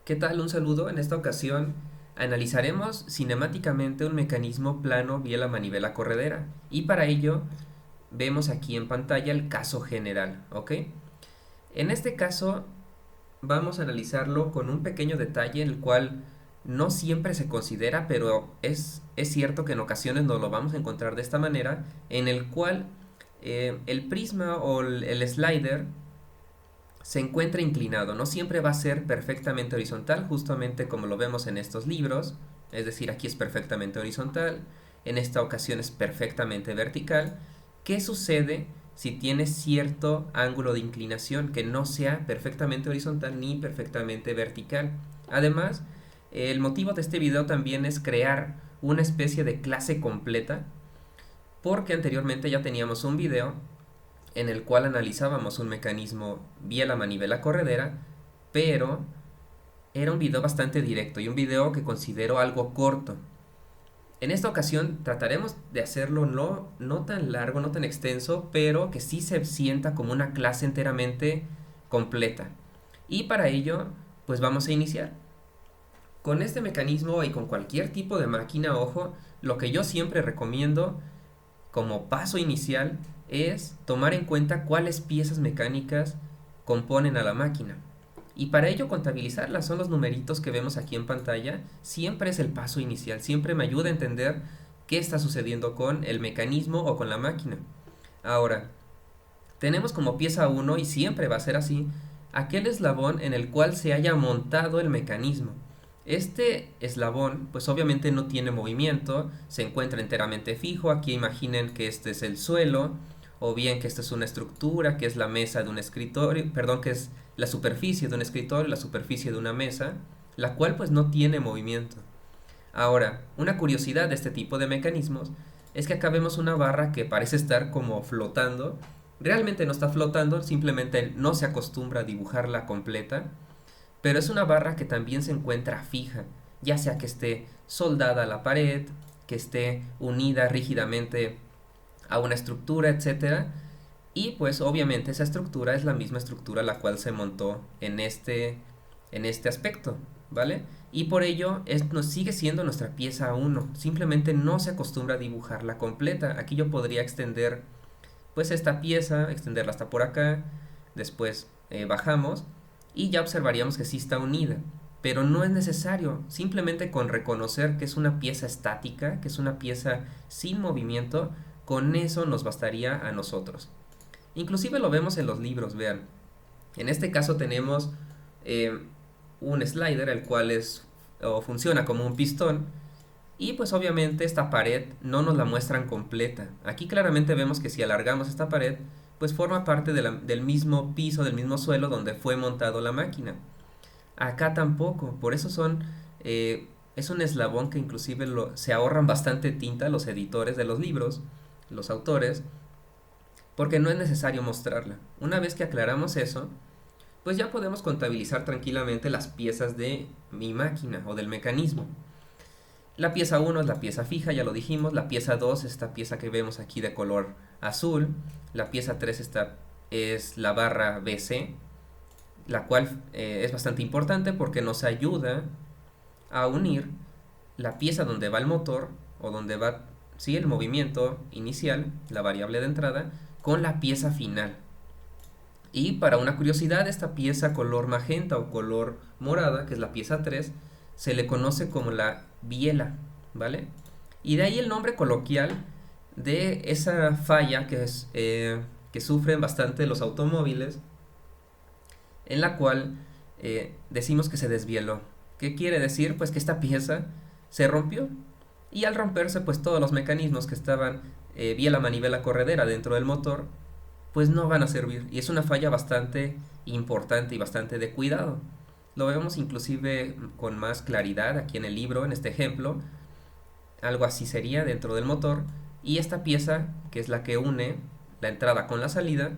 ¿Qué tal? Un saludo. En esta ocasión analizaremos cinemáticamente un mecanismo plano biela manivela corredera y para ello vemos aquí en pantalla el caso general, ¿ok? En este caso vamos a analizarlo con un pequeño detalle el cual no siempre se considera, pero es cierto que en ocasiones nos lo vamos a encontrar de esta manera, en el cual el prisma o el slider se encuentra inclinado, no siempre va a ser perfectamente horizontal, justamente como lo vemos en estos libros, es decir, aquí es perfectamente horizontal, en esta ocasión es perfectamente vertical. ¿Qué sucede si tiene cierto ángulo de inclinación que no sea perfectamente horizontal ni perfectamente vertical? Además, el motivo de este video también es crear una especie de clase completa, porque anteriormente ya teníamos un video en el cual analizábamos un mecanismo vía la manivela corredera, pero era un video bastante directo y un video que considero algo corto. En esta ocasión trataremos de hacerlo no tan largo, no tan extenso, pero que sí se sienta como una clase enteramente completa. Y para ello, pues vamos a iniciar. Con este mecanismo y con cualquier tipo de máquina, ojo, lo que yo siempre recomiendo como paso inicial es tomar en cuenta cuáles piezas mecánicas componen a la máquina. Y para ello contabilizarlas, son los numeritos que vemos aquí en pantalla, siempre es el paso inicial, siempre me ayuda a entender qué está sucediendo con el mecanismo o con la máquina. Ahora, tenemos como pieza uno y siempre va a ser así, aquel eslabón en el cual se haya montado el mecanismo. Este eslabón, pues obviamente no tiene movimiento, se encuentra enteramente fijo. Aquí imaginen que este es el suelo, o bien que esta es una estructura, que es la mesa de un escritorio, perdón, que es la superficie de un escritorio, la superficie de una mesa, la cual pues no tiene movimiento. Ahora, una curiosidad de este tipo de mecanismos es que acá vemos una barra que parece estar como flotando. Realmente no está flotando, simplemente no se acostumbra a dibujarla completa, pero es una barra que también se encuentra fija, ya sea que esté soldada a la pared, que esté unida rígidamente a una estructura, etcétera. Y pues obviamente esa estructura es la misma estructura la cual se montó en este aspecto, ¿vale? Y por ello nos sigue siendo nuestra pieza uno, simplemente no se acostumbra a dibujarla completa. Aquí yo podría extender pues esta pieza, extenderla hasta por acá, después bajamos y ya observaríamos que sí está unida. Pero no es necesario, simplemente con reconocer que es una pieza estática, que es una pieza sin movimiento, con eso nos bastaría a nosotros. Inclusive lo vemos en los libros, vean. En este caso tenemos eh, un slider, el cual es o funciona como un pistón. Y pues obviamente esta pared no nos la muestran completa. Aquí claramente vemos que si alargamos esta pared, pues forma parte del mismo piso, del mismo suelo donde fue montado la máquina. Acá tampoco, por eso es un eslabón que inclusive se ahorran bastante tinta los editores de los libros, los autores, porque no es necesario mostrarla. Una vez que aclaramos eso, pues ya podemos contabilizar tranquilamente las piezas de mi máquina o del mecanismo. La pieza uno es la pieza fija, ya lo dijimos. La pieza 2 es esta pieza que vemos aquí de color azul. La pieza 3 es la barra BC, la cual es bastante importante porque nos ayuda a unir la pieza donde va el motor o donde va, sí, el movimiento inicial, la variable de entrada, con la pieza final. Y para una curiosidad, esta pieza color magenta o color morada, que es la pieza 3, se le conoce como la biela, ¿vale? Y de ahí el nombre coloquial de esa falla que sufren bastante los automóviles, en la cual decimos que se desvieló. ¿Qué quiere decir? Pues que esta pieza se rompió y al romperse pues todos los mecanismos que estaban biela manivela corredera dentro del motor pues no van a servir. Y es una falla bastante importante y bastante de cuidado. Lo vemos inclusive con más claridad aquí en el libro, en este ejemplo. Algo así sería dentro del motor. Y esta pieza, que es la que une la entrada con la salida,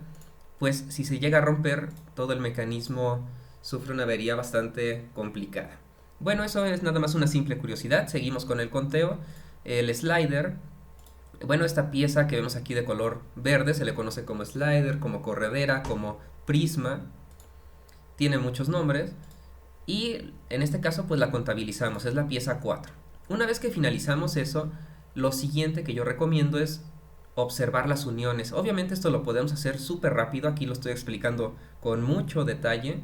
pues si se llega a romper, todo el mecanismo sufre una avería bastante complicada. Bueno, eso es nada más una simple curiosidad. Seguimos con el conteo. El slider, bueno, esta pieza que vemos aquí de color verde se le conoce como slider, como corredera, como prisma, tiene muchos nombres. Y en este caso pues la contabilizamos, es la pieza 4. Una vez que finalizamos eso, lo siguiente que yo recomiendo es observar las uniones. Obviamente esto lo podemos hacer súper rápido, aquí lo estoy explicando con mucho detalle,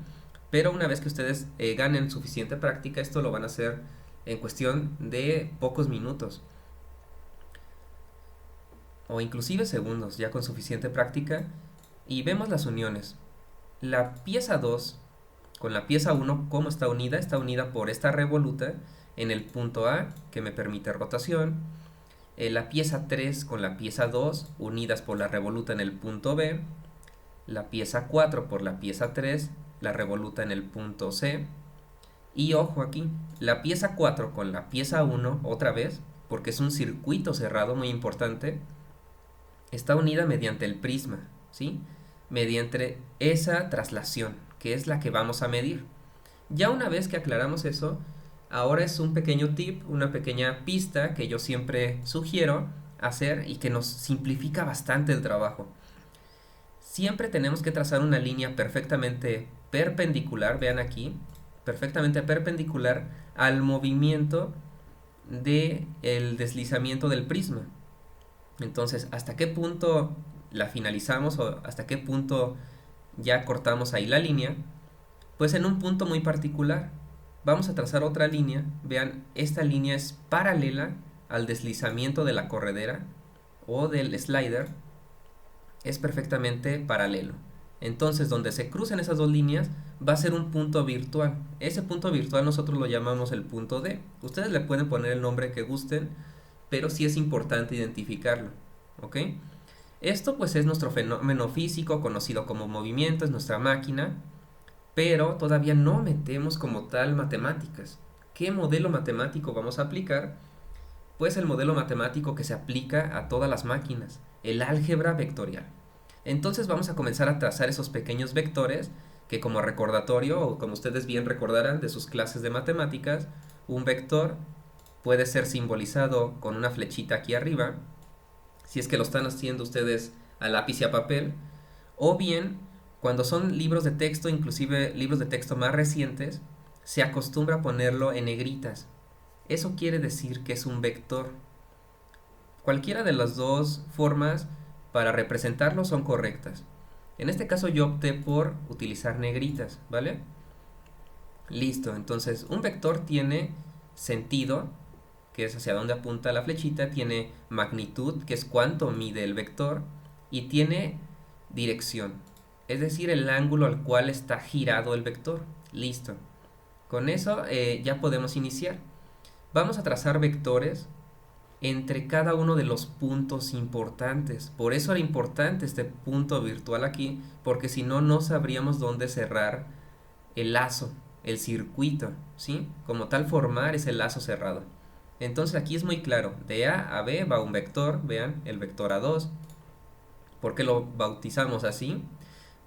pero una vez que ustedes ganen suficiente práctica, esto lo van a hacer en cuestión de pocos minutos o inclusive segundos, ya con suficiente práctica, y vemos las uniones. La pieza 2 con la pieza 1, ¿cómo está unida? Está unida por esta revoluta en el punto A, que me permite rotación. La pieza 3 con la pieza 2, unidas por la revoluta en el punto B. La pieza 4 por la pieza 3, la revoluta en el punto C. Y ojo aquí, la pieza 4 con la pieza 1, otra vez, porque es un circuito cerrado muy importante, está unida mediante el prisma, ¿sí? Mediante esa traslación, que es la que vamos a medir. Ya una vez que aclaramos eso, ahora es un pequeño tip, una pequeña pista que yo siempre sugiero hacer y que nos simplifica bastante el trabajo. Siempre tenemos que trazar una línea perfectamente perpendicular, vean aquí, perfectamente perpendicular al movimiento del deslizamiento del prisma. Entonces, ¿hasta qué punto la finalizamos o hasta qué punto ya cortamos ahí la línea? Pues en un punto muy particular. Vamos a trazar otra línea. Vean, esta línea es paralela al deslizamiento de la corredera o del slider. Es perfectamente paralelo. Entonces, donde se crucen esas dos líneas va a ser un punto virtual. Ese punto virtual nosotros lo llamamos el punto D. Ustedes le pueden poner el nombre que gusten, pero sí es importante identificarlo, ¿ok? Esto pues es nuestro fenómeno físico conocido como movimiento, es nuestra máquina, pero todavía no metemos como tal matemáticas. ¿Qué modelo matemático vamos a aplicar? Pues el modelo matemático que se aplica a todas las máquinas, el álgebra vectorial. Entonces vamos a comenzar a trazar esos pequeños vectores que, como recordatorio o como ustedes bien recordarán de sus clases de matemáticas, un vector puede ser simbolizado con una flechita aquí arriba, si es que lo están haciendo ustedes a lápiz y a papel, o bien cuando son libros de texto, inclusive libros de texto más recientes, se acostumbra a ponerlo en negritas. Eso quiere decir que es un vector. Cualquiera de las dos formas para representarlo son correctas. En este caso yo opté por utilizar negritas, ¿vale? Listo, entonces un vector tiene sentido, que es hacia dónde apunta la flechita, tiene magnitud, que es cuánto mide el vector, y tiene dirección, es decir, el ángulo al cual está girado el vector. Listo. Con eso ya podemos iniciar. Vamos a trazar vectores entre cada uno de los puntos importantes. Por eso era importante este punto virtual aquí, porque si no, no sabríamos dónde cerrar el lazo, el circuito, ¿sí? Como tal, formar ese lazo cerrado. Entonces aquí es muy claro, de A a B va un vector, vean, el vector A2. ¿Por qué lo bautizamos así?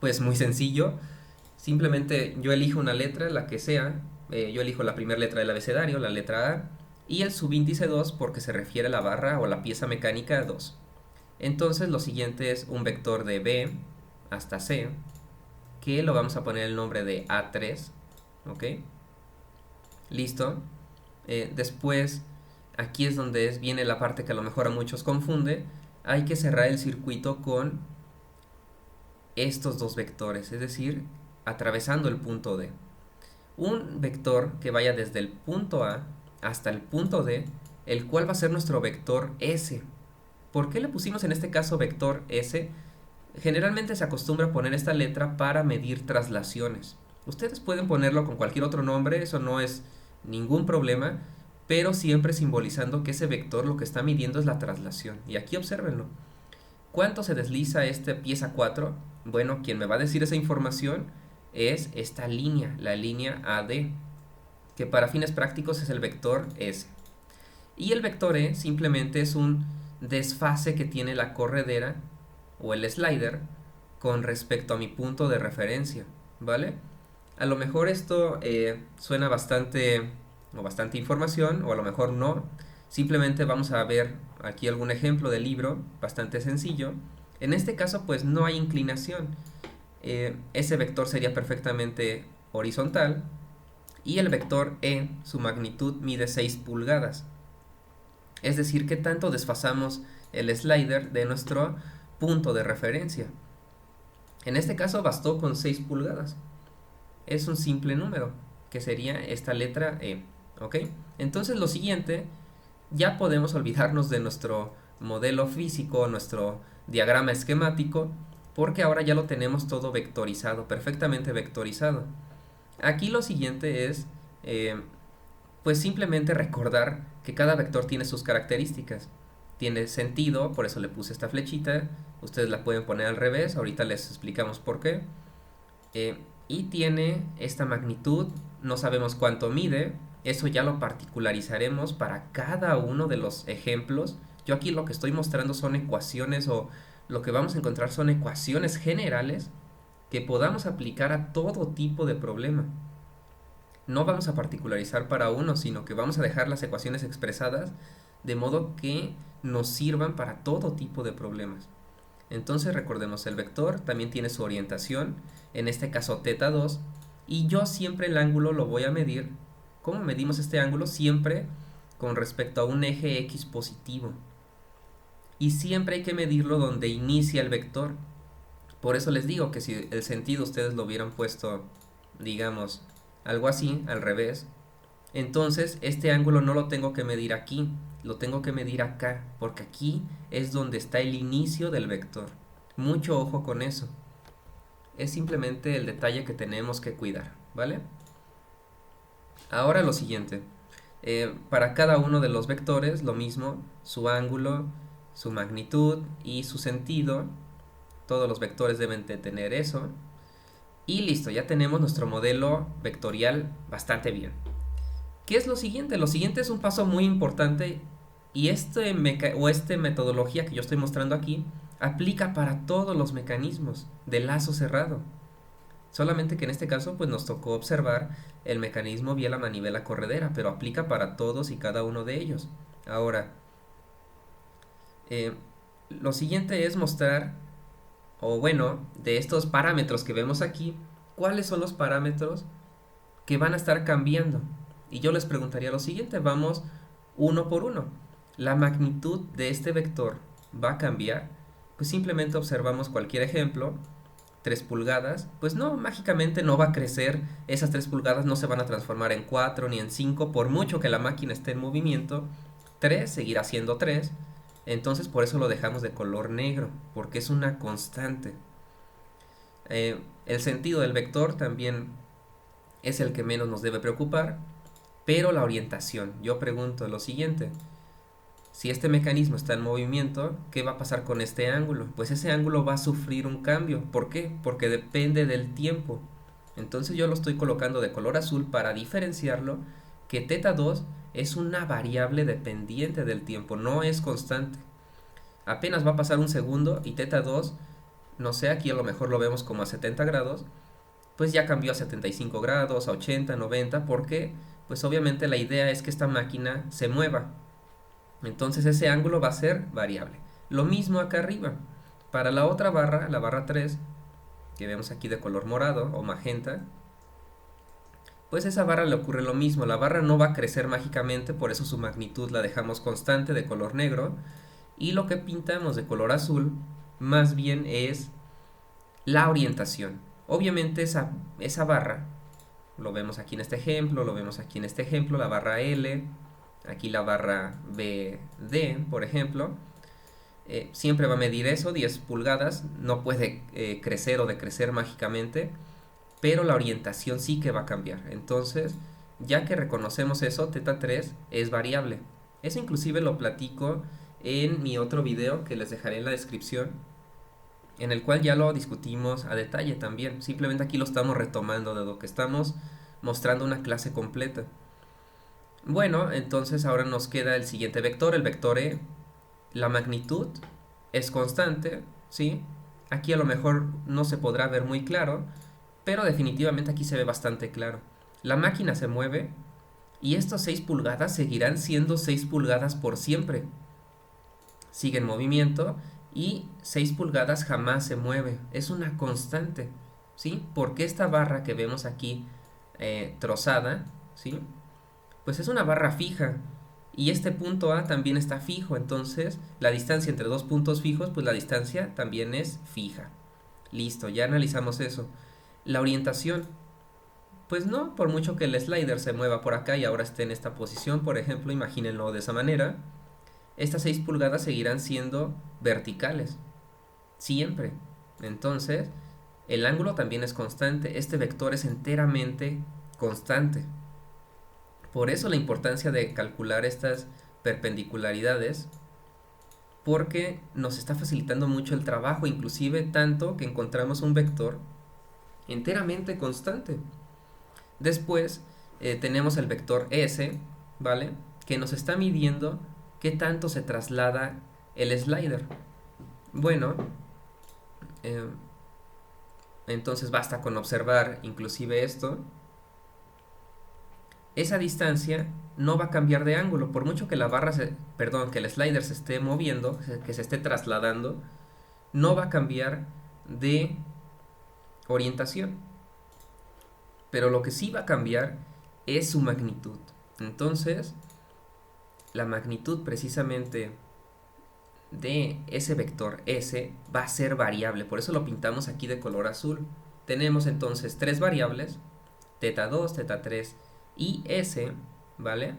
Pues muy sencillo, simplemente yo elijo una letra, la que sea, yo elijo la primera letra del abecedario, la letra A, y el subíndice 2 porque se refiere a la barra o la pieza mecánica 2. Entonces lo siguiente es un vector de B hasta C, que lo vamos a poner el nombre de A3, ¿ok? Listo. Después, aquí es donde viene la parte que a lo mejor a muchos confunde. Hay que cerrar el circuito con estos dos vectores, es decir, atravesando el punto D. Un vector que vaya desde el punto A hasta el punto D, el cual va a ser nuestro vector S. ¿Por qué le pusimos en este caso vector S? Generalmente se acostumbra a poner esta letra para medir traslaciones. Ustedes pueden ponerlo con cualquier otro nombre, eso no es ningún problema, pero siempre simbolizando que ese vector lo que está midiendo es la traslación. Y aquí obsérvenlo. ¿Cuánto se desliza esta pieza 4? Bueno, quien me va a decir esa información es esta línea, la línea AD, que para fines prácticos es el vector S. Y el vector E simplemente es un desfase que tiene la corredera o el slider con respecto a mi punto de referencia, ¿vale? A lo mejor esto suena bastante o bastante información, o a lo mejor no. Simplemente vamos a ver aquí algún ejemplo del libro, bastante sencillo. En este caso pues no hay inclinación. Ese vector sería perfectamente horizontal Y el vector E, su magnitud mide 6 pulgadas. Es decir, qué tanto desfasamos el slider de nuestro punto de referencia. En este caso bastó con 6 pulgadas. Es un simple número, que sería esta letra E. ¿Ok? Entonces lo siguiente, ya podemos olvidarnos de nuestro modelo físico, nuestro diagrama esquemático, porque ahora ya lo tenemos todo vectorizado, perfectamente vectorizado. Aquí lo siguiente es, pues simplemente recordar que cada vector tiene sus características. Tiene sentido, por eso le puse esta flechita. Ustedes la pueden poner al revés, ahorita les explicamos por qué. Y tiene esta magnitud, no sabemos cuánto mide, eso ya lo particularizaremos para cada uno de los ejemplos. Yo aquí lo que estoy mostrando son ecuaciones, o lo que vamos a encontrar son ecuaciones generales que podamos aplicar a todo tipo de problema. No vamos a particularizar para uno, sino que vamos a dejar las ecuaciones expresadas de modo que nos sirvan para todo tipo de problemas. Entonces recordemos, el vector también tiene su orientación, en este caso θ2, y yo siempre el ángulo lo voy a medir. ¿Cómo medimos este ángulo? Siempre con respecto a un eje X positivo. Y siempre hay que medirlo donde inicia el vector. Por eso les digo que si el sentido ustedes lo hubieran puesto, digamos, algo así, al revés, entonces este ángulo no lo tengo que medir aquí, lo tengo que medir acá, porque aquí es donde está el inicio del vector. Mucho ojo con eso. Es simplemente el detalle que tenemos que cuidar, ¿vale? Ahora lo siguiente. Para cada uno de los vectores, lo mismo, su ángulo, su magnitud y su sentido. Todos los vectores deben de tener eso. Y listo, ya tenemos nuestro modelo vectorial bastante bien. ¿Qué es lo siguiente? Lo siguiente es un paso muy importante, y esta metodología que yo estoy mostrando aquí aplica para todos los mecanismos de lazo cerrado. Solamente que en este caso pues nos tocó observar el mecanismo vía la manivela corredera, pero aplica para todos y cada uno de ellos. Ahora, lo siguiente es mostrar, o bueno, de estos parámetros que vemos aquí, cuáles son los parámetros que van a estar cambiando. Y yo les preguntaría lo siguiente, vamos uno por uno. ¿La magnitud de este vector va a cambiar? Pues simplemente observamos cualquier ejemplo. 3 pulgadas, pues no, mágicamente no va a crecer, esas 3 pulgadas no se van a transformar en 4 ni en 5, por mucho que la máquina esté en movimiento, 3 seguirá siendo 3, entonces por eso lo dejamos de color negro, porque es una constante. El sentido del vector también es el que menos nos debe preocupar, pero la orientación, yo pregunto lo siguiente, si este mecanismo está en movimiento, ¿qué va a pasar con este ángulo? Pues ese ángulo va a sufrir un cambio. ¿Por qué? Porque depende del tiempo. Entonces yo lo estoy colocando de color azul para diferenciarlo, que θ2 es una variable dependiente del tiempo, no es constante. Apenas va a pasar un segundo y θ2, no sé, aquí a lo mejor lo vemos como a 70 grados, pues ya cambió a 75 grados, a 80, 90, porque pues obviamente la idea es que esta máquina se mueva. Entonces ese ángulo va a ser variable. Lo mismo acá arriba. Para la otra barra, la barra 3, que vemos aquí de color morado o magenta, pues a esa barra le ocurre lo mismo. La barra no va a crecer mágicamente, por eso su magnitud la dejamos constante de color negro. Y lo que pintamos de color azul, más bien es la orientación. Obviamente esa barra, lo vemos aquí en este ejemplo, lo vemos aquí en este ejemplo, la barra L, aquí la barra BD, por ejemplo, siempre va a medir eso, 10 pulgadas, no puede crecer o decrecer mágicamente, pero la orientación sí que va a cambiar. Entonces, ya que reconocemos eso, θ3 es variable. Eso inclusive lo platico en mi otro video que les dejaré en la descripción, en el cual ya lo discutimos a detalle también. Simplemente aquí lo estamos retomando de lo que estamos mostrando una clase completa. Bueno, entonces ahora nos queda el siguiente vector, el vector E. La magnitud es constante, ¿sí? Aquí a lo mejor no se podrá ver muy claro, pero definitivamente aquí se ve bastante claro. La máquina se mueve y estos 6 pulgadas seguirán siendo 6 pulgadas por siempre. Sigue en movimiento y 6 pulgadas jamás se mueve. Es una constante, ¿sí? Porque esta barra que vemos aquí trozada, ¿sí? Pues es una barra fija. Y este punto A también está fijo, entonces la distancia entre dos puntos fijos, pues la distancia también es fija. Listo, ya analizamos eso. La orientación, pues no, por mucho que el slider se mueva por acá y ahora esté en esta posición, por ejemplo, imagínenlo de esa manera, estas 6 pulgadas seguirán siendo verticales, siempre. Entonces, el ángulo también es constante, este vector es enteramente constante. Por eso la importancia de calcular estas perpendicularidades, porque nos está facilitando mucho el trabajo, inclusive tanto que encontramos un vector enteramente constante. Después tenemos el vector S, ¿vale? Que nos está midiendo qué tanto se traslada el slider. Bueno, eh, entonces basta con observar inclusive esto. Esa distancia no va a cambiar de ángulo, por mucho que la barra que el slider se esté moviendo, que se esté trasladando, no va a cambiar de orientación. Pero lo que sí va a cambiar es su magnitud. Entonces, la magnitud precisamente de ese vector S va a ser variable, por eso lo pintamos aquí de color azul. Tenemos entonces tres variables, teta 2, teta 3 y S, ¿vale?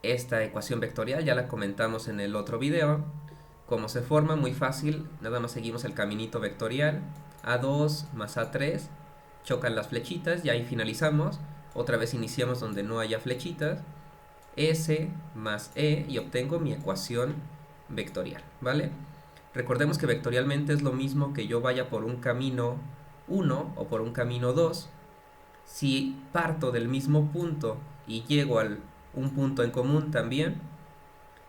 Esta ecuación vectorial ya la comentamos en el otro video. Cómo se forma, muy fácil, nada más seguimos el caminito vectorial. A2 más A3, chocan las flechitas y ahí finalizamos. Otra vez iniciamos donde no haya flechitas. S más E y obtengo mi ecuación vectorial, ¿vale? Recordemos que vectorialmente es lo mismo que yo vaya por un camino 1 o por un camino 2. Si parto del mismo punto y llego a un punto en común también,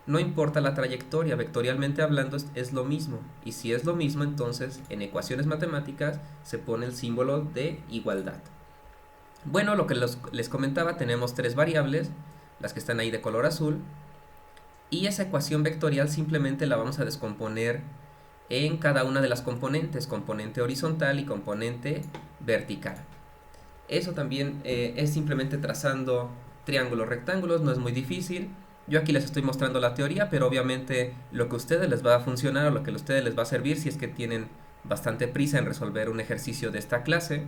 no importa la trayectoria, vectorialmente hablando es lo mismo. Y si es lo mismo, entonces en ecuaciones matemáticas se pone el símbolo de igualdad. Bueno, lo que les comentaba, tenemos tres variables, las que están ahí de color azul, y esa ecuación vectorial simplemente la vamos a descomponer en cada una de las componentes, componente horizontal y componente vertical. Eso también es simplemente trazando triángulos, rectángulos, no es muy difícil. Yo aquí les estoy mostrando la teoría, pero obviamente lo que a ustedes les va a funcionar o lo que a ustedes les va a servir si es que tienen bastante prisa en resolver un ejercicio de esta clase,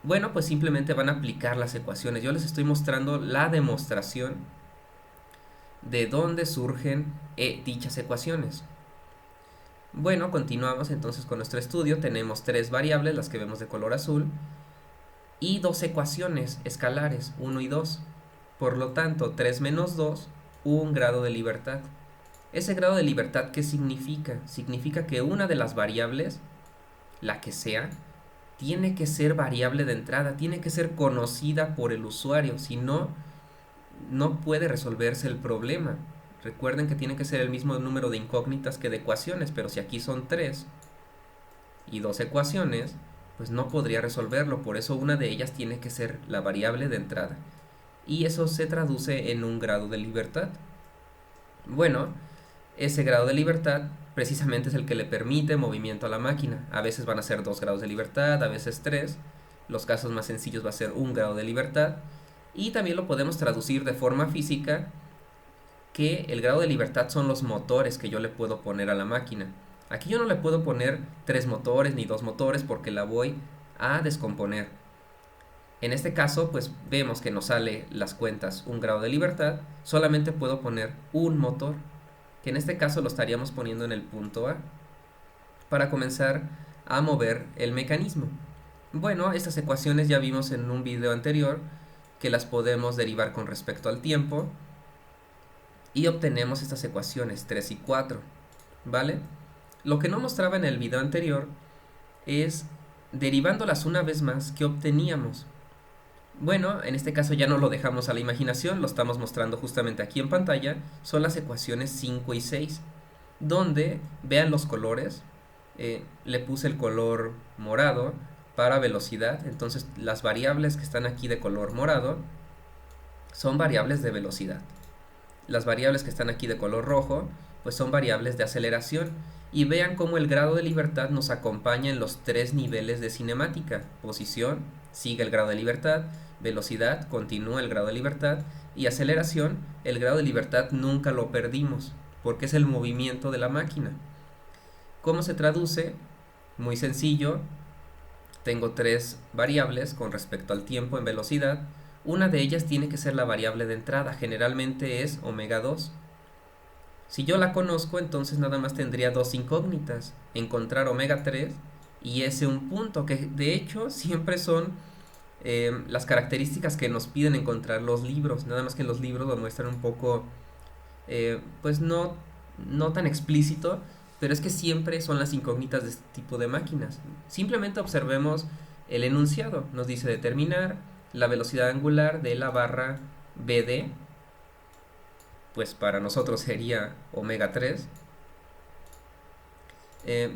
bueno, pues simplemente van a aplicar las ecuaciones. Yo les estoy mostrando la demostración de dónde surgen dichas ecuaciones. Bueno, continuamos entonces con nuestro estudio. Tenemos tres variables, las que vemos de color azul, y dos ecuaciones escalares, 1 y 2. Por lo tanto, 3 menos 2, un grado de libertad. Ese grado de libertad, ¿qué significa? Significa que una de las variables, la que sea, tiene que ser variable de entrada, tiene que ser conocida por el usuario, si no, no puede resolverse el problema. Recuerden que tiene que ser el mismo número de incógnitas que de ecuaciones, pero si aquí son 3 y 2 ecuaciones, pues no podría resolverlo, por eso una de ellas tiene que ser la variable de entrada. Y eso se traduce en un grado de libertad. Bueno, ese grado de libertad precisamente es el que le permite movimiento a la máquina. A veces van a ser 2 grados de libertad, a veces 3. Los casos más sencillos va a ser 1 grado de libertad. Y también lo podemos traducir de forma física, que el grado de libertad son los motores que yo le puedo poner a la máquina. Aquí yo no le puedo poner 3 motores ni 2 motores porque la voy a descomponer. En este caso, pues vemos que nos sale las cuentas 1 grado de libertad, solamente puedo poner un motor, que en este caso lo estaríamos poniendo en el punto A, para comenzar a mover el mecanismo. Bueno, estas ecuaciones ya vimos en un video anterior, que las podemos derivar con respecto al tiempo, y obtenemos estas ecuaciones 3 y 4, ¿vale? Lo que no mostraba en el video anterior es, derivándolas una vez más, ¿qué obteníamos? Bueno, en este caso ya no lo dejamos a la imaginación, lo estamos mostrando justamente aquí en pantalla. Son las ecuaciones 5 y 6, donde, vean los colores, le puse el color morado para velocidad. Entonces las variables que están aquí de color morado son variables de velocidad. Las variables que están aquí de color rojo, pues son variables de aceleración. y vean cómo el grado de libertad nos acompaña en los tres niveles de cinemática: posición, sigue el grado de libertad; velocidad, continúa el grado de libertad; y aceleración, el grado de libertad nunca lo perdimos, porque es el movimiento de la máquina. ¿Cómo se traduce? Muy sencillo. Tengo tres variables con respecto al tiempo en velocidad. Una de ellas tiene que ser la variable de entrada, generalmente es omega 2. Si yo la conozco, entonces nada más tendría dos incógnitas: encontrar omega 3 y ese un punto, que de hecho siempre son las características que nos piden encontrar los libros, nada más que en los libros lo muestran un poco, pues no tan explícito, pero es que siempre son las incógnitas de este tipo de máquinas. Simplemente observemos el enunciado. Nos dice determinar la velocidad angular de la barra BD, pues para nosotros sería omega 3.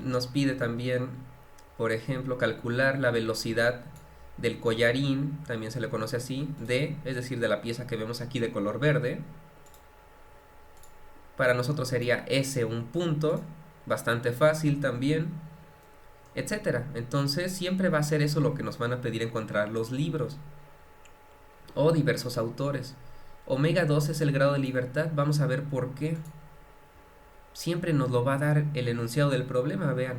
Nos pide también, por ejemplo, calcular la velocidad del collarín, también se le conoce así, D, es decir, de la pieza que vemos aquí de color verde. Para nosotros sería S un punto, bastante fácil también, etcétera. Entonces siempre va a ser eso lo que nos van a pedir encontrar los libros o diversos autores. Omega 2 es el grado de libertad, vamos a ver por qué. Siempre nos lo va a dar el enunciado del problema, vean.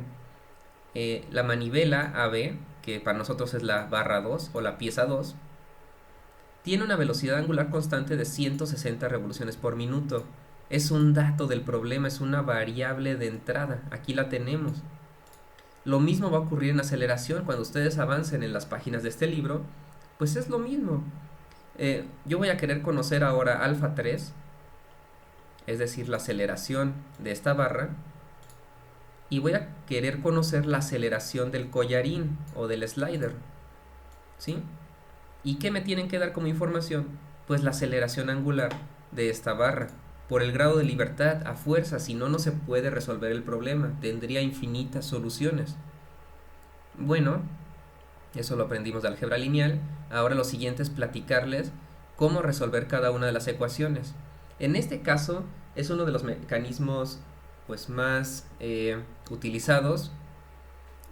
La manivela AB, que para nosotros es la barra 2 o la pieza 2, tiene una velocidad angular constante de 160 revoluciones por minuto. Es un dato del problema, es una variable de entrada, aquí la tenemos. Lo mismo va a ocurrir en aceleración. Cuando ustedes avancen en las páginas de este libro, pues es lo mismo. Yo voy a querer conocer ahora alfa 3, es decir, la aceleración de esta barra, y voy a querer conocer la aceleración del collarín o del slider, ¿sí? ¿Y qué me tienen que dar como información? Pues la aceleración angular de esta barra. Por el grado de libertad, a fuerza, si no, no se puede resolver el problema. Tendría infinitas soluciones. Bueno, eso lo aprendimos de álgebra lineal. Ahora lo siguiente es platicarles cómo resolver cada una de las ecuaciones. En este caso es uno de los mecanismos pues más utilizados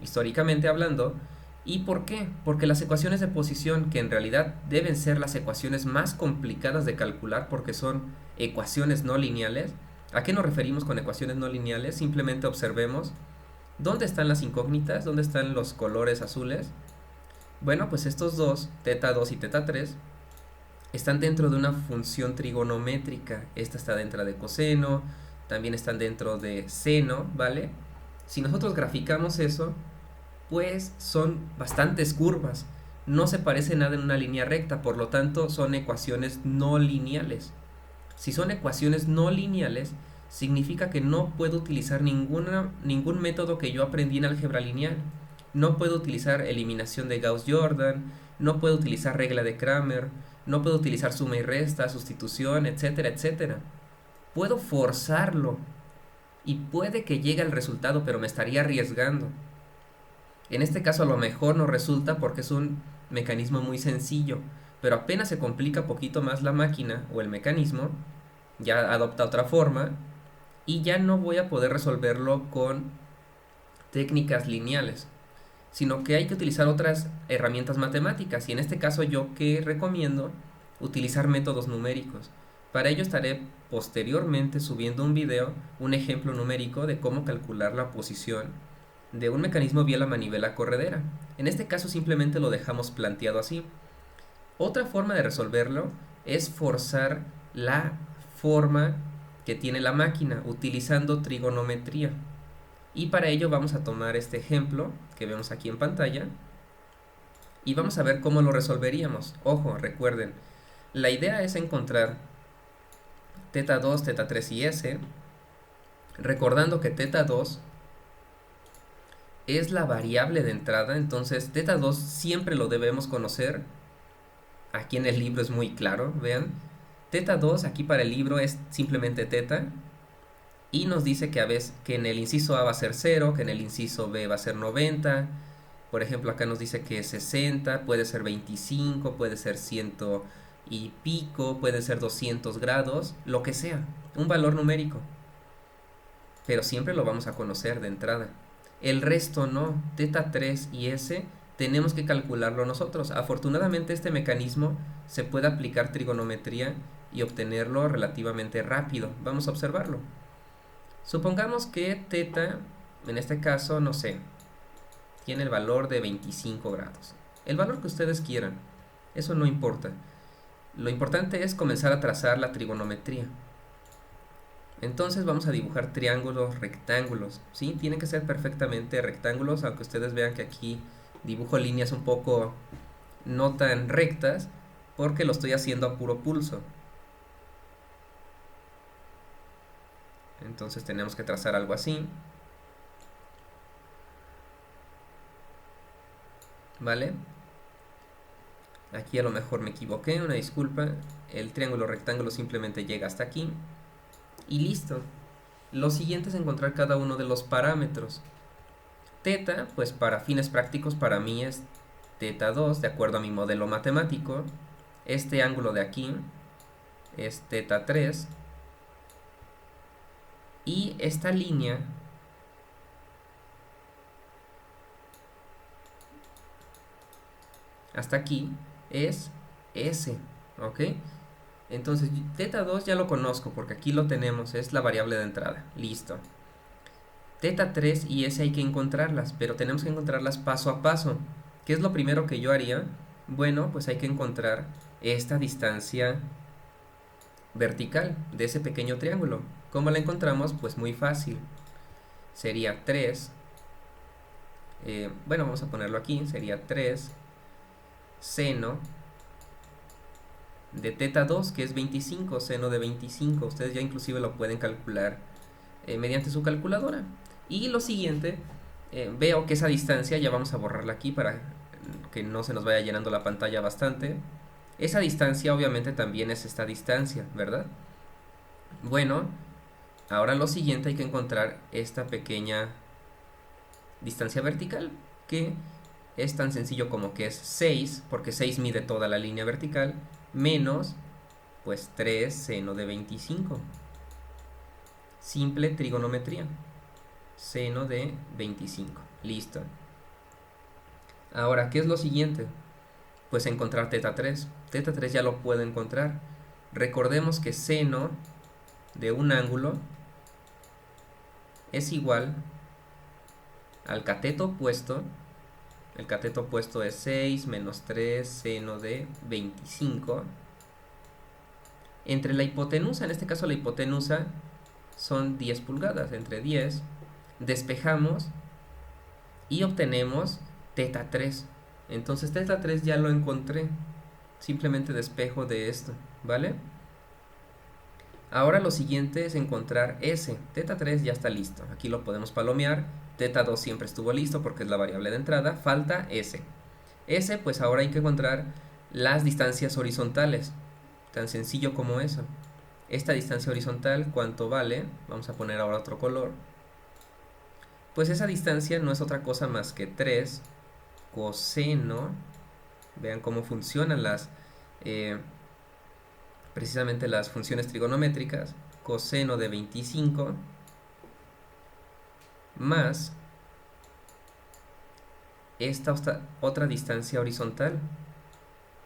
históricamente hablando. ¿Y por qué? Porque las ecuaciones de posición, que en realidad deben ser las ecuaciones más complicadas de calcular porque son ecuaciones no lineales. ¿A qué nos referimos con ecuaciones no lineales? Simplemente observemos dónde están las incógnitas, dónde están los colores azules. Bueno, pues estos dos, teta 2 y teta 3, están dentro de una función trigonométrica. Esta está dentro de coseno, también están dentro de seno, ¿vale? Si nosotros graficamos eso, pues son bastantes curvas. No se parece nada en una línea recta, por lo tanto son ecuaciones no lineales. Si son ecuaciones no lineales, significa que no puedo utilizar ningún método que yo aprendí en álgebra lineal. No puedo utilizar eliminación de Gauss-Jordan, no puedo utilizar regla de Kramer, no puedo utilizar suma y resta, sustitución, etcétera, etcétera. Puedo forzarlo y puede que llegue al resultado, pero me estaría arriesgando. En este caso a lo mejor no resulta porque es un mecanismo muy sencillo, pero apenas se complica poquito más la máquina o el mecanismo, ya adopta otra forma y ya no voy a poder resolverlo con técnicas lineales, sino que hay que utilizar otras herramientas matemáticas, y en este caso yo que recomiendo utilizar métodos numéricos. Para ello estaré posteriormente subiendo un video, un ejemplo numérico de cómo calcular la posición de un mecanismo vía la manivela corredera. En este caso simplemente lo dejamos planteado así. Otra forma de resolverlo es forzar la forma que tiene la máquina utilizando trigonometría. Y para ello vamos a tomar este ejemplo que vemos aquí en pantalla y vamos a ver cómo lo resolveríamos. Ojo, recuerden, la idea es encontrar teta 2, teta 3 y s, recordando que teta 2 es la variable de entrada, entonces teta 2 siempre lo debemos conocer. Aquí en el libro es muy claro, vean. Teta 2 aquí para el libro es simplemente teta. Y nos dice que a veces que en el inciso A va a ser 0, que en el inciso B va a ser 90. Por ejemplo, acá nos dice que es 60, puede ser 25, puede ser 100 y pico, puede ser 200 grados, lo que sea, un valor numérico. pero siempre lo vamos a conocer de entrada. El resto no, teta 3 y s tenemos que calcularlo nosotros. Afortunadamente este mecanismo se puede aplicar trigonometría y obtenerlo relativamente rápido. Vamos a observarlo. Supongamos que teta, en este caso, no sé, tiene el valor de 25 grados. El valor que ustedes quieran, eso no importa. Lo importante es comenzar a trazar la trigonometría. Entonces vamos a dibujar triángulos, rectángulos, ¿sí? Tienen que ser perfectamente rectángulos, aunque ustedes vean que aquí dibujo líneas un poco no tan rectas, porque lo estoy haciendo a puro pulso. Entonces tenemos que trazar algo así. ¿Vale? Aquí a lo mejor me equivoqué, una disculpa. El triángulo rectángulo simplemente llega hasta aquí. Y listo. Lo siguiente es encontrar cada uno de los parámetros. Teta, pues para fines prácticos para mí es teta 2, de acuerdo a mi modelo matemático. Este ángulo de aquí es teta 3. Y esta línea hasta aquí es S, ¿ok? Entonces, teta 2 ya lo conozco porque aquí lo tenemos, es la variable de entrada, listo. Teta 3 y S hay que encontrarlas, pero tenemos que encontrarlas paso a paso. ¿Qué es lo primero que yo haría? Bueno, pues hay que encontrar esta distancia vertical de ese pequeño triángulo. ¿Cómo la encontramos? Pues muy fácil. Sería 3, bueno, vamos a ponerlo aquí, sería 3 seno de teta 2, que es 25, seno de 25. Ustedes ya inclusive lo pueden calcular mediante su calculadora. Y lo siguiente, veo que esa distancia, ya vamos a borrarla aquí para que no se nos vaya llenando la pantalla bastante. Esa distancia obviamente también es esta distancia, ¿verdad? Bueno, ahora lo siguiente hay que encontrar esta pequeña distancia vertical, que es tan sencillo como que es 6, porque 6 mide toda la línea vertical, menos pues 3 seno de 25. Simple trigonometría. Seno de 25. Listo. Ahora, ¿qué es lo siguiente? Pues encontrar teta 3. Teta 3 ya lo puedo encontrar. Recordemos que seno de un ángulo es igual al cateto opuesto. El cateto opuesto es 6 menos 3 seno de 25. Entre la hipotenusa, en este caso la hipotenusa son 10 pulgadas, entre 10. Despejamos y obtenemos teta 3. Entonces teta 3 ya lo encontré. Simplemente despejo de esto, ¿vale? Ahora lo siguiente es encontrar S. Teta 3 ya está listo. Aquí lo podemos palomear. Teta 2 siempre estuvo listo porque es la variable de entrada. Falta S. S, pues ahora hay que encontrar las distancias horizontales. Tan sencillo como eso. Esta distancia horizontal, ¿cuánto vale? Vamos a poner ahora otro color. Pues esa distancia no es otra cosa más que 3 coseno. Vean cómo funcionan precisamente las funciones trigonométricas. Coseno de 25 más esta otra distancia horizontal.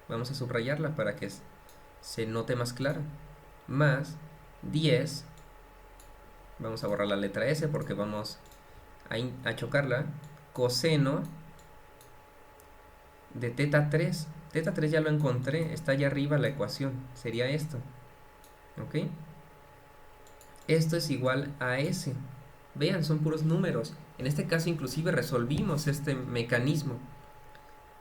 Vamos a subrayarla para que se note más clara. Más 10. Vamos a borrar la letra S porque vamos a chocarla. Coseno de teta 3. Teta 3 ya lo encontré, está allá arriba la ecuación, sería esto. ¿Ok? Esto es igual a S. Vean, son puros números. En este caso inclusive resolvimos este mecanismo.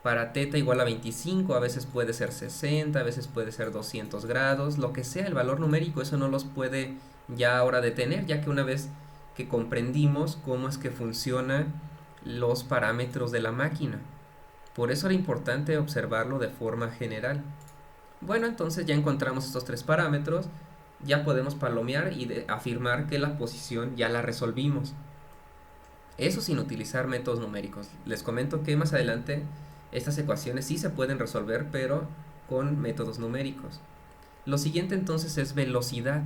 Para teta igual a 25, a veces puede ser 60, a veces puede ser 200 grados, lo que sea el valor numérico, eso no los puede ya ahora detener, ya que una vez que comprendimos cómo es que funcionan los parámetros de la máquina. Por eso era importante observarlo de forma general. Bueno, entonces ya encontramos estos tres parámetros, ya podemos palomear y afirmar que la posición ya la resolvimos. Eso sin utilizar métodos numéricos. Les comento que más adelante estas ecuaciones sí se pueden resolver, pero con métodos numéricos. Lo siguiente entonces es velocidad.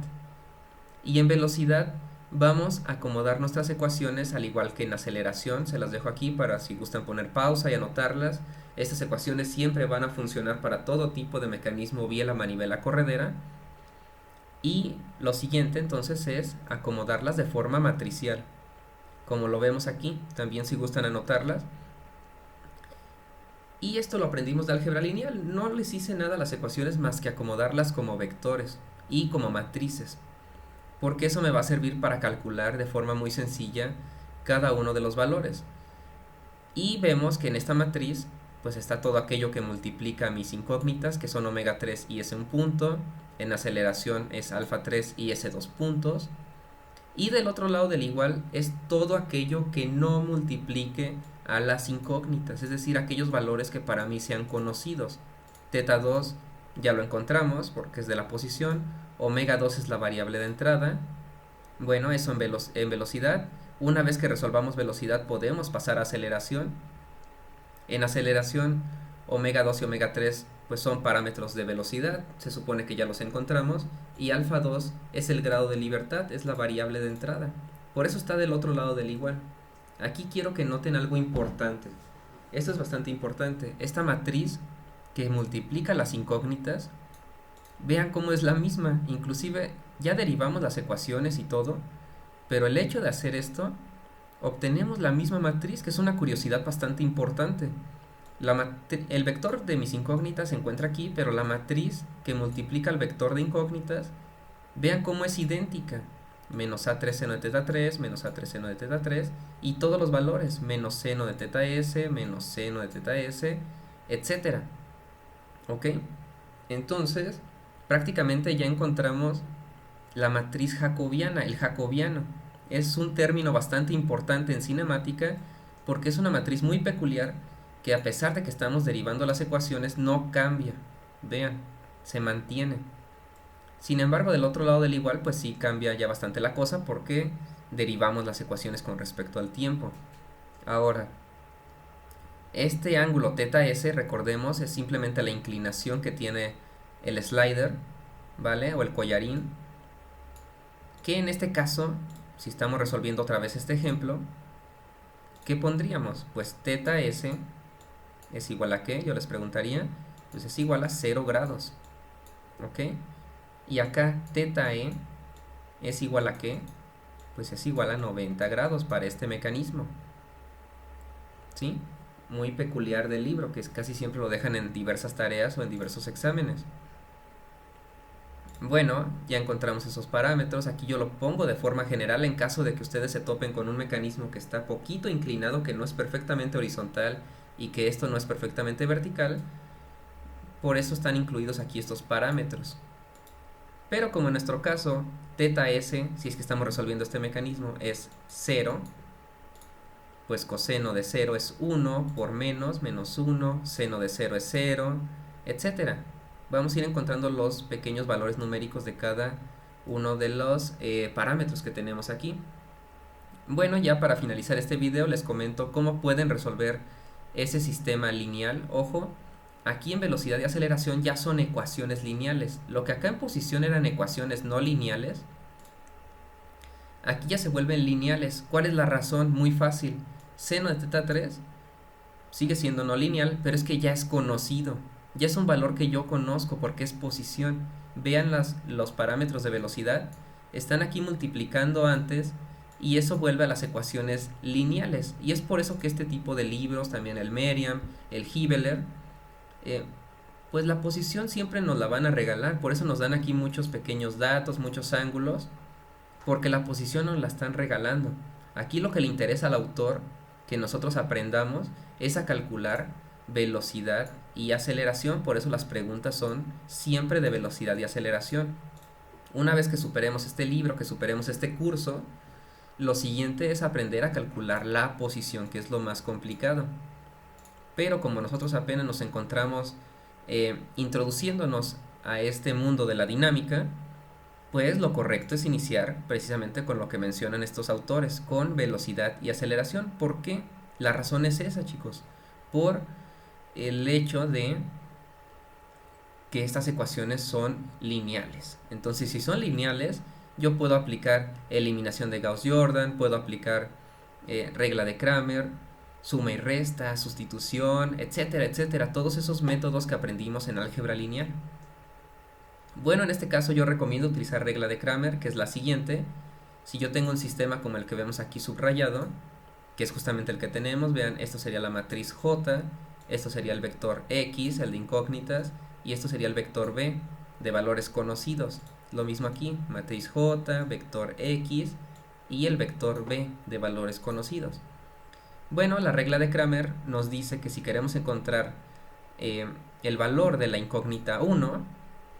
Y en velocidad vamos a acomodar nuestras ecuaciones al igual que en aceleración. Se las dejo aquí para si gustan poner pausa y anotarlas. Estas ecuaciones siempre van a funcionar para todo tipo de mecanismo biela, manivela, corredera. Y lo siguiente entonces es acomodarlas de forma matricial, como lo vemos aquí. También si gustan anotarlas. Y esto lo aprendimos de álgebra lineal. No les hice nada a las ecuaciones más que acomodarlas como vectores y como matrices, porque eso me va a servir para calcular de forma muy sencilla cada uno de los valores. Y vemos que en esta matriz pues está todo aquello que multiplica mis incógnitas, que son omega 3 y S1 punto. En aceleración es alfa 3 y S2 puntos. Y del otro lado del igual es todo aquello que no multiplique a las incógnitas, es decir, aquellos valores que para mí sean conocidos. Teta 2 ya lo encontramos porque es de la posición, omega 2 es la variable de entrada. Bueno, eso en velocidad. Una vez que resolvamos velocidad podemos pasar a aceleración. En aceleración, omega 2 y omega 3 pues son parámetros de velocidad, se supone que ya los encontramos, y alfa 2 es el grado de libertad, es la variable de entrada. Por eso está del otro lado del igual. Aquí quiero que noten algo importante. Esto es bastante importante. Esta matriz que multiplica las incógnitas, vean cómo es la misma. Inclusive ya derivamos las ecuaciones y todo, pero el hecho de hacer esto, obtenemos la misma matriz, que es una curiosidad bastante importante. El vector de mis incógnitas se encuentra aquí, pero la matriz que multiplica el vector de incógnitas, vean cómo es idéntica. Menos A3 seno de teta 3, menos A3 seno de teta 3, y todos los valores, menos seno de teta S, menos seno de teta S, etcétera. ¿Ok? Entonces, prácticamente ya encontramos la matriz jacobiana, el jacobiano. Es un término bastante importante en cinemática porque es una matriz muy peculiar que a pesar de que estamos derivando las ecuaciones no cambia. Vean, se mantiene. Sin embargo, del otro lado del igual, pues sí cambia ya bastante la cosa porque derivamos las ecuaciones con respecto al tiempo. Ahora, este ángulo teta s, recordemos, es simplemente la inclinación que tiene el slider, ¿vale? O el collarín. Que en este caso, si estamos resolviendo otra vez este ejemplo, ¿qué pondríamos? Pues teta s es igual a ¿qué? Yo les preguntaría. Pues es igual a 0 grados. ¿Ok? Y acá teta e es igual a ¿qué? Pues es igual a 90 grados para este mecanismo. ¿Sí? Muy peculiar del libro, que casi siempre lo dejan en diversas tareas o en diversos exámenes. Bueno, ya encontramos esos parámetros. Aquí yo lo pongo de forma general en caso de que ustedes se topen con un mecanismo que está poquito inclinado, que no es perfectamente horizontal y que esto no es perfectamente vertical. Por eso están incluidos aquí estos parámetros. Pero como en nuestro caso, teta s, si es que estamos resolviendo este mecanismo, es 0, pues coseno de 0 es 1 por menos 1, seno de 0 es 0, etcétera. Vamos a ir encontrando los pequeños valores numéricos de cada uno de los parámetros que tenemos aquí. Bueno, ya para finalizar este video les comento cómo pueden resolver ese sistema lineal. Ojo, aquí en velocidad y aceleración ya son ecuaciones lineales. Lo que acá en posición eran ecuaciones no lineales, aquí ya se vuelven lineales. ¿Cuál es la razón? Muy fácil. Seno de teta 3 sigue siendo no lineal, pero es que ya es conocido. Ya es un valor que yo conozco porque es posición. Vean los parámetros de velocidad. Están aquí multiplicando antes y eso vuelve a las ecuaciones lineales. Y es por eso que este tipo de libros, también el Merriam, el Hibeler, pues la posición siempre nos la van a regalar. Por eso nos dan aquí muchos pequeños datos, muchos ángulos, porque la posición nos la están regalando. Aquí lo que le interesa al autor que nosotros aprendamos es a calcular velocidad y aceleración. Por eso las preguntas son siempre de velocidad y aceleración. Una vez que superemos este libro, que superemos este curso, lo siguiente es aprender a calcular la posición, que es lo más complicado. Pero como nosotros apenas nos encontramos introduciéndonos a este mundo de la dinámica, pues lo correcto es iniciar precisamente con lo que mencionan estos autores, con velocidad y aceleración. ¿Por qué? La razón es esa, chicos. Por el hecho de que estas ecuaciones son lineales. Entonces, si son lineales, yo puedo aplicar eliminación de Gauss-Jordan, puedo aplicar regla de Cramer, suma y resta, sustitución, etcétera, etcétera, todos esos métodos que aprendimos en álgebra lineal. Bueno, en este caso yo recomiendo utilizar regla de Cramer, que es la siguiente. Si yo tengo un sistema como el que vemos aquí subrayado, que es justamente el que tenemos, vean, esto sería la matriz J, esto sería el vector X, el de incógnitas, y esto sería el vector B, de valores conocidos. Lo mismo aquí, matriz J, vector X, y el vector B, de valores conocidos. Bueno, la regla de Cramer nos dice que si queremos encontrar el valor de la incógnita 1,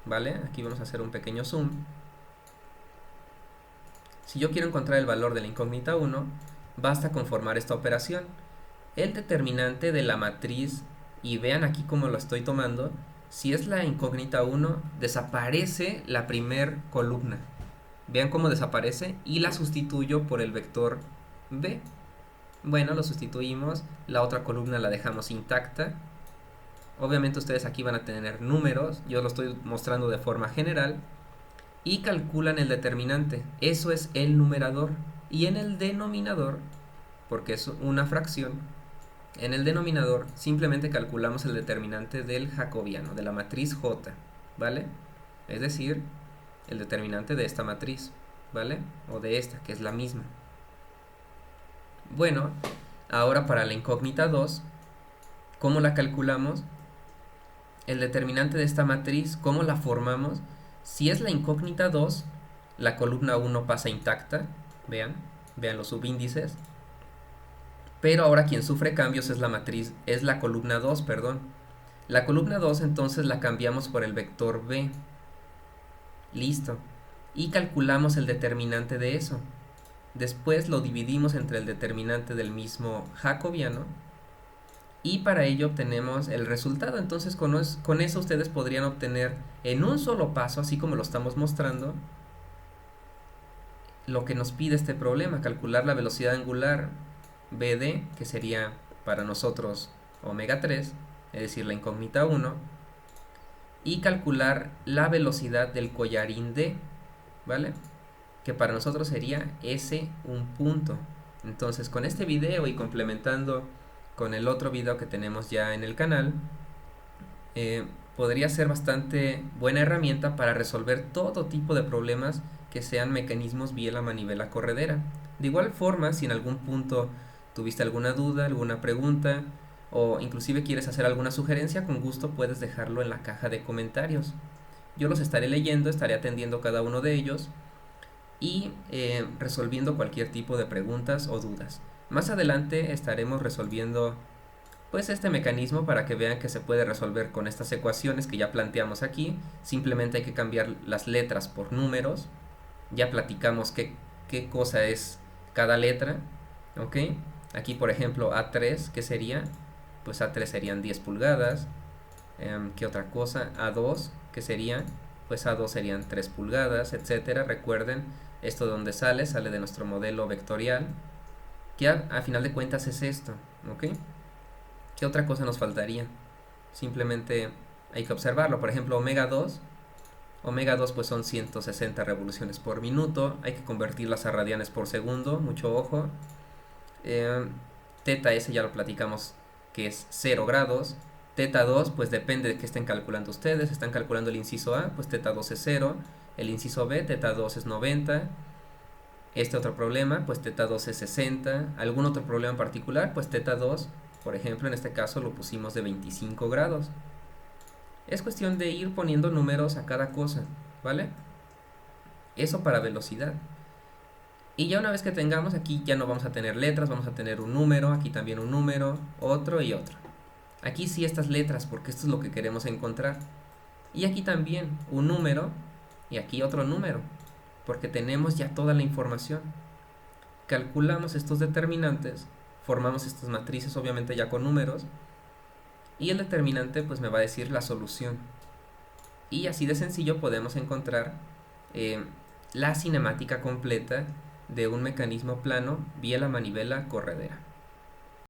¿vale? Aquí vamos a hacer un pequeño zoom. Si yo quiero encontrar el valor de la incógnita 1, basta con formar esta operación. El determinante de la matriz, y vean aquí cómo lo estoy tomando, si es la incógnita 1, desaparece la primer columna. Vean cómo desaparece y la sustituyo por el vector B. Bueno, lo sustituimos, la otra columna la dejamos intacta. Obviamente ustedes aquí van a tener números, yo lo estoy mostrando de forma general. Y calculan el determinante, eso es el numerador. Y en el denominador, porque es una fracción, en el denominador simplemente calculamos el determinante del jacobiano, de la matriz J, ¿vale? Es decir, el determinante de esta matriz, ¿vale? O de esta, que es la misma. Bueno, ahora para la incógnita 2, ¿cómo la calculamos? El determinante de esta matriz, ¿cómo la formamos? Si es la incógnita 2, la columna 1 pasa intacta, vean los subíndices. Pero ahora quien sufre cambios es la matriz, es la columna 2, perdón. La columna 2 entonces la cambiamos por el vector B. Listo. Y calculamos el determinante de eso. Después lo dividimos entre el determinante del mismo jacobiano. Y para ello obtenemos el resultado. Entonces con eso ustedes podrían obtener en un solo paso, así como lo estamos mostrando, lo que nos pide este problema, calcular la velocidad angular BD, que sería para nosotros omega 3, es decir, la incógnita 1, y calcular la velocidad del collarín D, ¿vale? Que para nosotros sería S un punto. Entonces con este video y complementando con el otro video que tenemos ya en el canal, podría ser bastante buena herramienta para resolver todo tipo de problemas que sean mecanismos biela manivela corredera. De igual forma, si en algún punto tuviste alguna duda, alguna pregunta, o inclusive quieres hacer alguna sugerencia, con gusto puedes dejarlo en la caja de comentarios. Yo los estaré leyendo, estaré atendiendo cada uno de ellos y resolviendo cualquier tipo de preguntas o dudas. Más adelante estaremos resolviendo pues este mecanismo para que vean que se puede resolver con estas ecuaciones que ya planteamos aquí. Simplemente hay que cambiar las letras por números. Ya platicamos qué cosa es cada letra, ¿ok? Aquí por ejemplo A3, ¿qué sería? Pues A3 serían 10 pulgadas. ¿Qué otra cosa? A2, ¿qué sería? Pues A2 serían 3 pulgadas, etcétera. Recuerden, esto de donde sale de nuestro modelo vectorial, que a final de cuentas es esto, ¿ok? ¿Qué otra cosa nos faltaría? Simplemente hay que observarlo. Por ejemplo, omega 2 pues son 160 revoluciones por minuto. Hay que convertirlas a radianes por segundo, mucho ojo. Teta S ya lo platicamos, que es 0 grados. Teta 2 pues depende de qué estén calculando ustedes. Están calculando el inciso A, pues teta 2 es 0. El inciso B, teta 2 es 90. Este otro problema, pues teta 2 es 60. ¿Algún otro problema en particular? Pues teta 2, por ejemplo, en este caso lo pusimos de 25 grados. Es cuestión de ir poniendo números a cada cosa, ¿vale? Eso para velocidad. Y ya una vez que tengamos aquí, ya no vamos a tener letras, vamos a tener un número, aquí también un número, otro y otro. Aquí sí estas letras, porque esto es lo que queremos encontrar. Y aquí también un número y aquí otro número, porque tenemos ya toda la información. Calculamos estos determinantes, formamos estas matrices obviamente ya con números, y el determinante pues me va a decir la solución. Y así de sencillo podemos encontrar la cinemática completa de un mecanismo plano vía la manivela corredera.